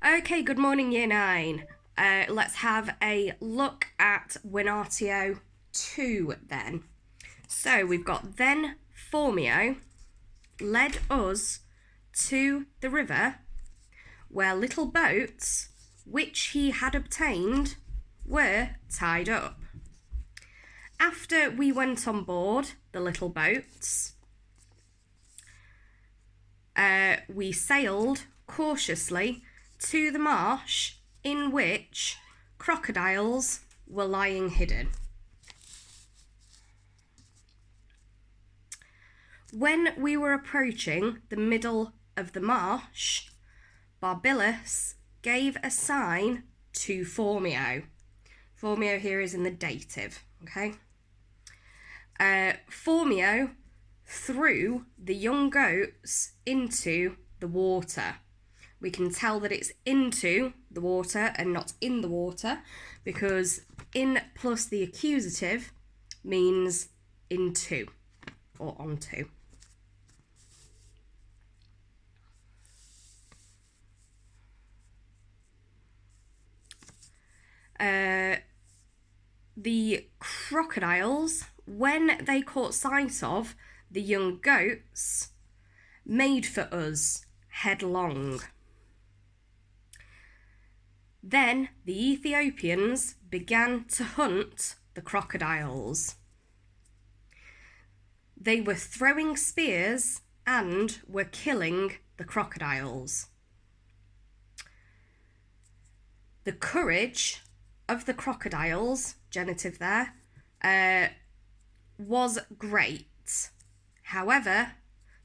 Okay, good morning, Year 9. Let's have a look at venatio 2 then. So we've got then Phormio led us to the river where little boats which he had obtained were tied up. After we went on board the little boats, we sailed cautiously to the marsh in which crocodiles were lying hidden. When we were approaching the middle of the marsh, Barbilus gave a sign to Phormio. Phormio here is in the dative, okay? Phormio threw the young goats into the water. We can tell that it's into the water and not in the water because in plus the accusative means into or onto. The crocodiles, when they caught sight of the young goats, made for us headlong. Then the Ethiopians began to hunt the crocodiles. They were throwing spears and were killing the crocodiles. The courage of the crocodiles, genitive there, was great. However,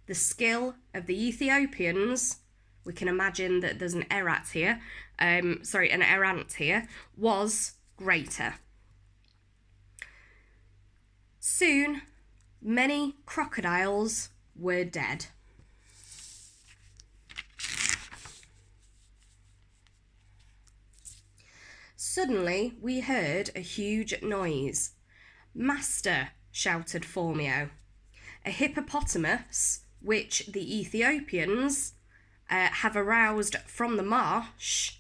the skill of the Ethiopians, we can imagine that there's an errant here, was greater. Soon, many crocodiles were dead. Suddenly, we heard a huge noise. "Master," shouted Phormio, "a hippopotamus, which the Ethiopians have aroused from the marsh,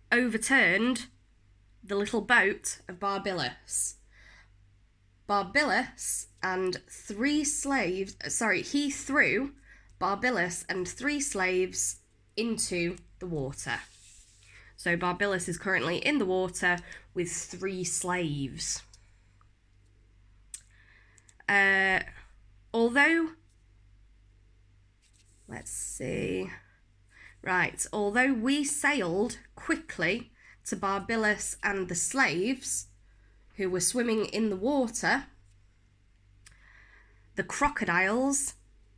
overturned the little boat of Barbilus. He threw Barbilus and 3 slaves into the water." So Barbilus is currently in the water with 3 slaves. Although we sailed quickly to Barbilus and the slaves who were swimming in the water, the crocodiles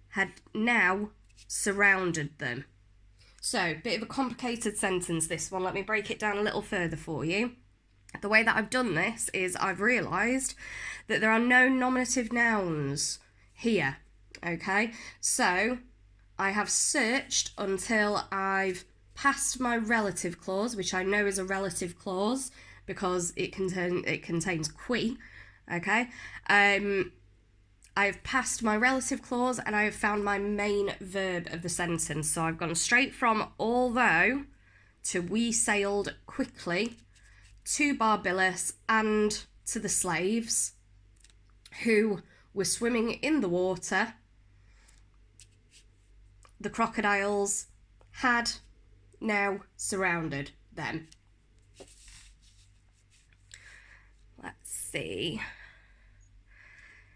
had now surrounded them. So, bit of a complicated sentence, this one. Let me break it down a little further for you. The way that I've done this is I've realised that there are no nominative nouns here, okay? So, I have searched until I've passed my relative clause, which I know is a relative clause because it contains qui, okay? I've passed my relative clause and I have found my main verb of the sentence. So I've gone straight from although to we sailed quickly to Barbilus and to the slaves who were swimming in the water. The crocodiles had now surrounded them. Let's see.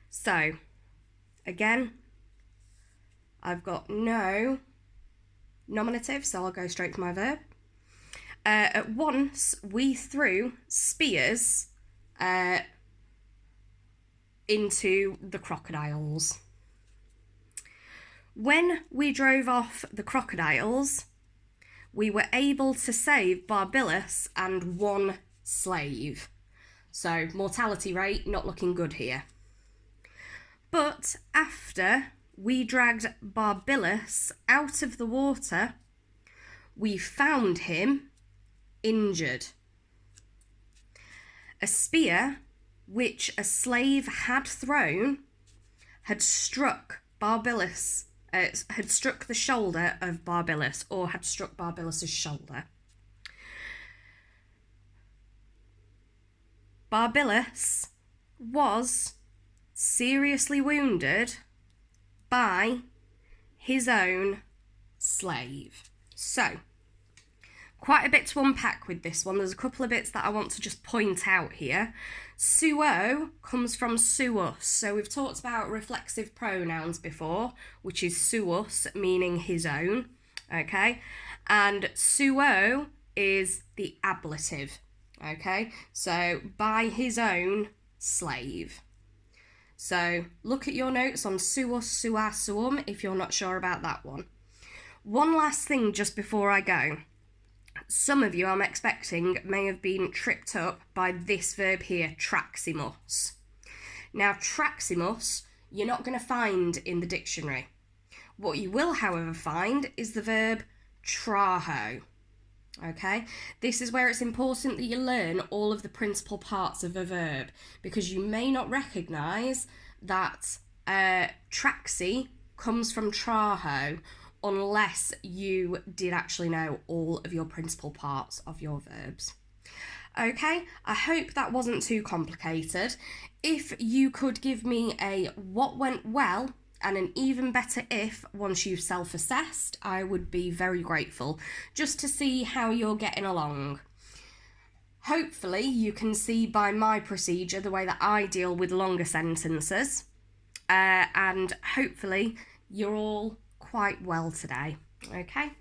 So, again, I've got no nominative, so I'll go straight to my verb. At once, we threw spears into the crocodiles. When we drove off the crocodiles, we were able to save Barbilus and 1 slave. So, mortality rate not looking good here. But after we dragged Barbilus out of the water, we found him injured. A spear which a slave had thrown had struck Barbilus had struck the shoulder of Barbilus, or had struck Barbilus's shoulder. Barbilus was seriously wounded by his own slave. So, quite a bit to unpack with this one. There's a couple of bits that I want to just point out here. Suo comes from suus. So we've talked about reflexive pronouns before, which is suus, meaning his own, okay? And suo is the ablative, okay? So by his own slave. So look at your notes on suus, sua, suum if you're not sure about that one. One last thing just before I go. Some of you, I'm expecting, may have been tripped up by this verb here, traximus. Now, traximus, you're not going to find in the dictionary. What you will, however, find is the verb traho. Okay? This is where it's important that you learn all of the principal parts of a verb, because you may not recognise that traxi comes from traho, unless you did actually know all of your principal parts of your verbs. Okay, I hope that wasn't too complicated. If you could give me a what went well and an even better if once you've self-assessed, I would be very grateful, just to see how you're getting along. Hopefully you can see by my procedure the way that I deal with longer sentences, and hopefully you're all quite well today. Okay,